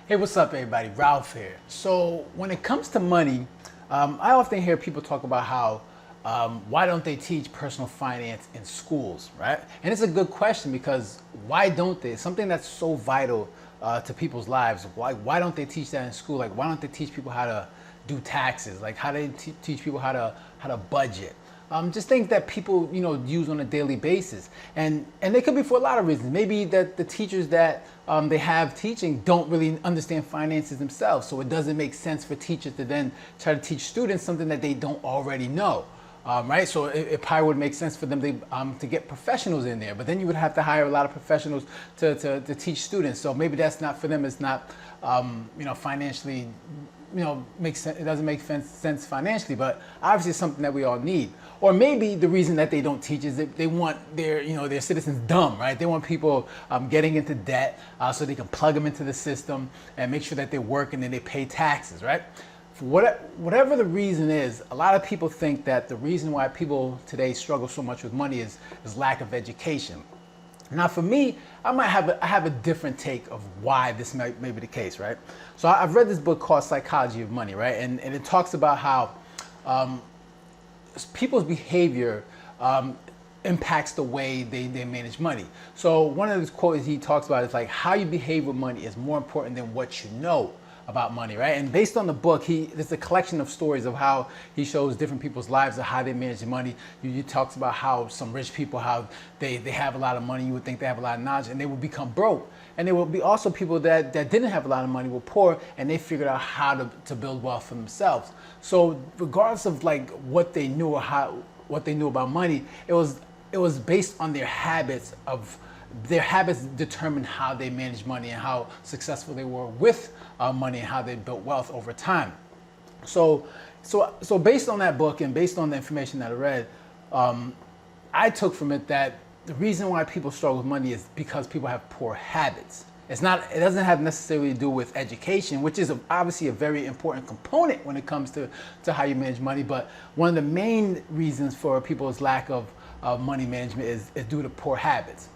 Hey, what's up, everybody? Ralph here. So, when it comes to money, I often hear people talk about how why don't they teach personal finance in schools, right? And it's a good question because why don't they? It's something that's so vital to people's lives. Why don't they teach that in school? Like, why don't they teach people how to do taxes? Like, how do they teach people how to budget? Just things that people use on a daily basis, and they could be for a lot of reasons. Maybe that the teachers that they have teaching don't really understand finances themselves, so it doesn't make sense for teachers to then try to teach students something that they don't already know. Right, so it probably would make sense for them to get professionals in there, but then you would have to hire a lot of professionals to teach students. So maybe that's not for them. It's not financially makes sense. It doesn't make sense financially, but obviously it's something that we all need. Or maybe the reason that they don't teach is that they want their citizens dumb, right? They want people getting into debt so they can plug them into the system and make sure that they work and then they pay taxes, right? For whatever the reason is, a lot of people think that the reason why people today struggle so much with money is lack of education. Now, for me, I have a different take of why this may be the case, right? So I've read this book called Psychology of Money, right? And it talks about how people's behavior impacts the way they manage money. So one of the quotes he talks about is like, how you behave with money is more important than what you know about money, right? And based on the book, there's a collection of stories of how he shows different people's lives of how they manage money. He talks about how some rich people, how they have a lot of money, you would think they have a lot of knowledge, and they will become broke. And there will be also people that didn't have a lot of money, were poor, and they figured out how to build wealth for themselves. So regardless of like what they knew or what they knew about money, it was based on their habits determined how they managed money and how successful they were with money and how they built wealth over time. So based on that book and based on the information that I read, I took from it that the reason why people struggle with money is because people have poor habits. It doesn't have necessarily to do with education, which is obviously a very important component when it comes to how you manage money. But one of the main reasons for people's lack of money management is due to poor habits.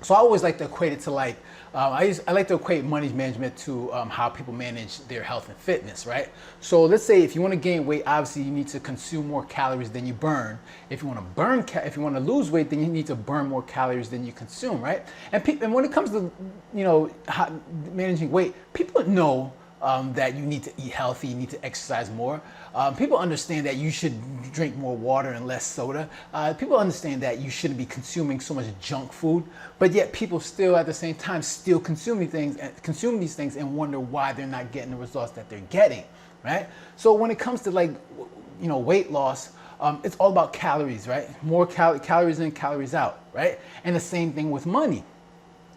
So I always like to equate it to like, I like to equate money management to how people manage their health and fitness, right? So let's say if you want to gain weight, obviously you need to consume more calories than you burn. If you want to lose weight, then you need to burn more calories than you consume, right? And when it comes to managing weight, people know that you need to eat healthy, you need to exercise more. People understand that you should drink more water and less soda. People understand that you shouldn't be consuming so much junk food, but yet people still at the same time still consume these things and wonder why they're not getting the results that they're getting, right? So when it comes to weight loss, it's all about calories, right? More calories in, calories out, right? And the same thing with money,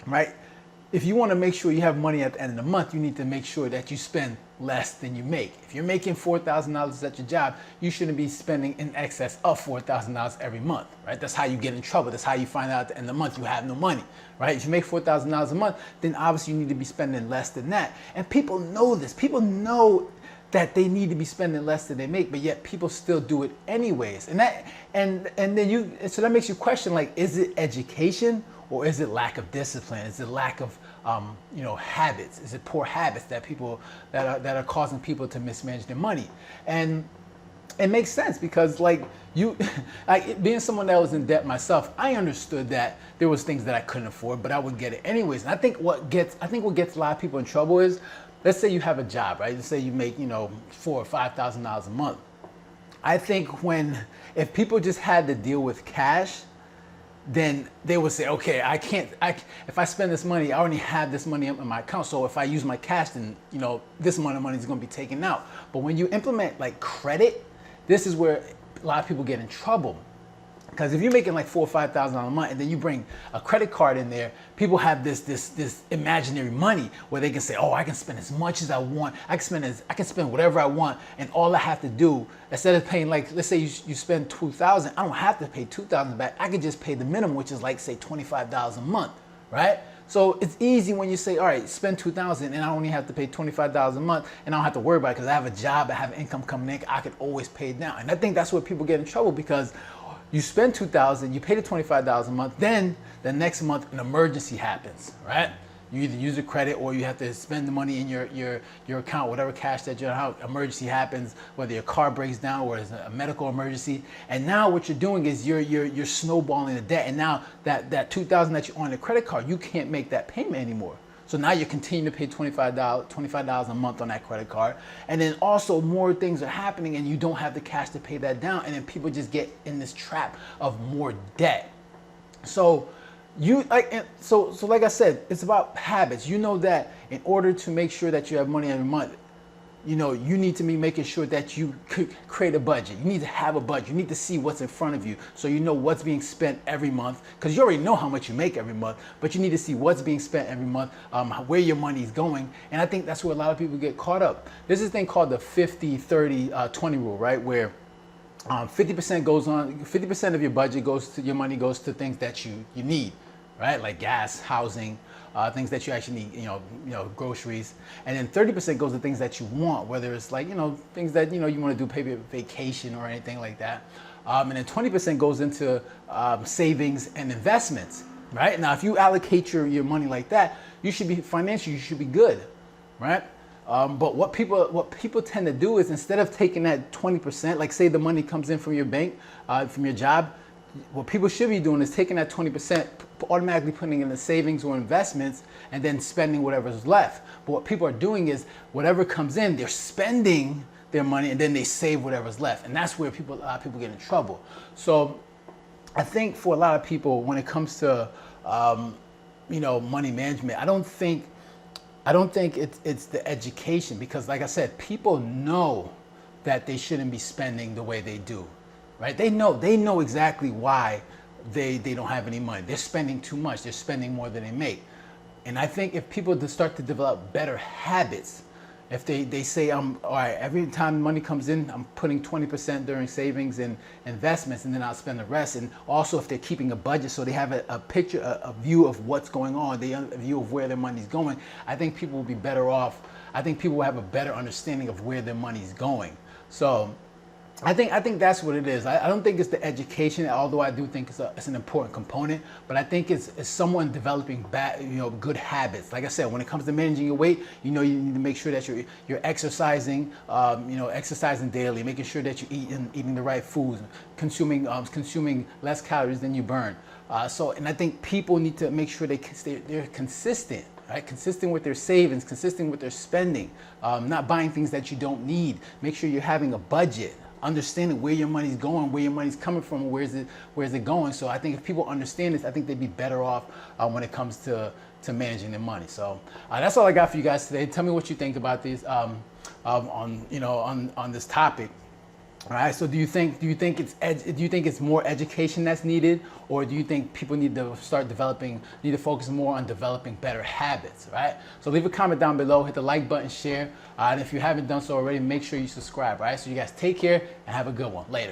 right? If you want to make sure you have money at the end of the month, you need to make sure that you spend less than you make. If you're making $4,000 at your job, you shouldn't be spending in excess of $4,000 every month, right? That's how you get in trouble. That's how you find out at the end of the month you have no money, right? If you make $4,000 a month, then obviously you need to be spending less than that. And people know this. People know that they need to be spending less than they make, but yet people still do it anyways. So that makes you question, like, is it education or is it lack of discipline? Is it lack of habits? Is it poor habits that are causing people to mismanage their money? And it makes sense because like being someone that was in debt myself, I understood that there was things that I couldn't afford, but I would get it anyways. And I think what gets a lot of people in trouble is, let's say you have a job, right? Let's say you make $4,000 or $5,000 a month. I think if people just had to deal with cash, then they would say, okay, if I spend this money, I already have this money in my account. So if I use my cash, then, this amount of money is going to be taken out. But when you implement like credit, this is where a lot of people get in trouble. Because if you're making like $4,000 or $5,000 a month and then you bring a credit card in there, people have this imaginary money where they can say, oh, I can spend as much as I want. I can spend whatever I want. And all I have to do, instead of paying like, let's say you spend $2,000, I don't have to pay $2,000 back. I could just pay the minimum, which is like say $25 a month, right? So it's easy when you say, all right, spend $2,000 and I only have to pay $25 a month and I don't have to worry about it because I have a job, I have income coming in, I can always pay it down. And I think that's where people get in trouble because you spend $2,000, you pay the $25 a month, then the next month an emergency happens, right? You either use a credit or you have to spend the money in your account, whatever cash that you have. Emergency happens, whether your car breaks down or it's a medical emergency. And now what you're doing is you're snowballing the debt. And now that $2,000 that you're on the credit card, you can't make that payment anymore. So now you're continuing to pay $25 a month on that credit card. And then also more things are happening and you don't have the cash to pay that down. And then people just get in this trap of more debt. So like I said, it's about habits. You know that in order to make sure that you have money every month, you know, you need to be making sure that you create a budget. You need to have a budget. You need to see what's in front of you so you know what's being spent every month, because you already know how much you make every month, but you need to see what's being spent every month, where your money is going. And I think that's where a lot of people get caught up. There's this thing called the 50-30-20 rule, right? Where 50% of your budget your money goes to things that you need, right? Like gas, housing, things that you actually need, you know, groceries. And then 30% goes to things that you want, whether it's like, you know, things that, you know, you want to do, maybe a vacation or anything like that. And then 20% goes into savings and investments, right? Now, if you allocate your money like that, you should be financially, you should be good, right? But what people tend to do is, instead of taking that 20%, like say the money comes in from your bank, from your job, what people should be doing is taking that 20%, automatically putting in the savings or investments, and then spending whatever's left. But what people are doing is, whatever comes in, they're spending their money and then they save whatever's left. And that's where a lot of people get in trouble. So I think for a lot of people, when it comes to you know, money management, I don't think it's the education, because like I said, people know that they shouldn't be spending the way they do. Right? They know exactly why they don't have any money. They're spending too much. They're spending more than they make. And I think if people start to develop better habits, if they say, all right, every time money comes in, I'm putting 20% during savings and investments, and then I'll spend the rest. And also if they're keeping a budget, so they have a picture, a view of what's going on, a view of where their money's going, I think people will be better off. I think people will have a better understanding of where their money's going. So I think that's what it is. I don't think it's the education, although I do think it's an important component. But I think it's someone developing good habits. Like I said, when it comes to managing your weight, you know, you need to make sure that you're exercising, exercising daily, making sure that you're eating the right foods, consuming less calories than you burn. And I think people need to make sure they're consistent. Right? Consistent with their savings, consistent with their spending, not buying things that you don't need. Make sure you're having a budget. Understanding where your money's going, where your money's coming from, where's it going. So I think if people understand this, I think they'd be better off when it comes to managing their money. So that's all I got for you guys today. Tell me what you think about these on this topic. All right. So do you think it's more education that's needed, or do you think people need to focus more on developing better habits? Right. So leave a comment down below, hit the like button, share, and if you haven't done so already, make sure you subscribe. All right. So you guys take care and have a good one. Later.